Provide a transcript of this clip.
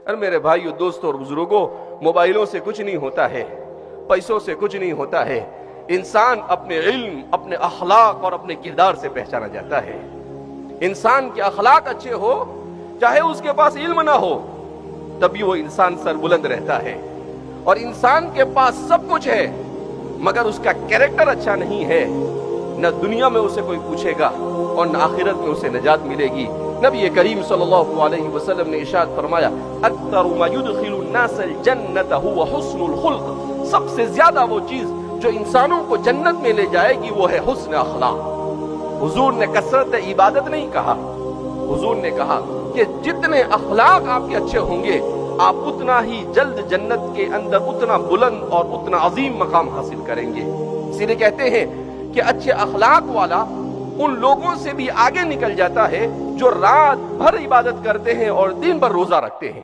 اور میرے بھائیوں، دوستوں اور بزرگوں، موبائلوں سے کچھ نہیں ہوتا ہے، پیسوں سے کچھ نہیں ہوتا ہے۔ انسان اپنے علم، اپنے اخلاق اور اپنے کردار سے پہچانا جاتا ہے۔ انسان کے اخلاق اچھے ہو، چاہے اس کے پاس علم نہ ہو، تبھی وہ انسان سربلند رہتا ہے۔ اور انسان کے پاس سب کچھ ہے مگر اس کا کیریکٹر اچھا نہیں ہے، نہ دنیا میں اسے کوئی پوچھے گا اور نہ آخرت میں اسے نجات ملے گی۔ نبی کریم صلی اللہ علیہ وسلم نے ارشاد فرمایا، اکثر ما يدخل الناس الجنت هو حسن الخلق، سب سے زیادہ وہ چیز جو انسانوں کو جنت میں لے جائے گی وہ ہے حسن اخلاق۔ حضور نے کثرت عبادت نہیں کہا، حضور نے کہا کہ جتنے اخلاق آپ کے اچھے ہوں گے آپ اتنا ہی جلد جنت کے اندر اتنا بلند اور اتنا عظیم مقام حاصل کریں گے۔ اسی لیے کہتے ہیں کہ اچھے اخلاق والا ان لوگوں سے بھی آگے نکل جاتا ہے جو رات بھر عبادت کرتے ہیں اور دن بھر روزہ رکھتے ہیں۔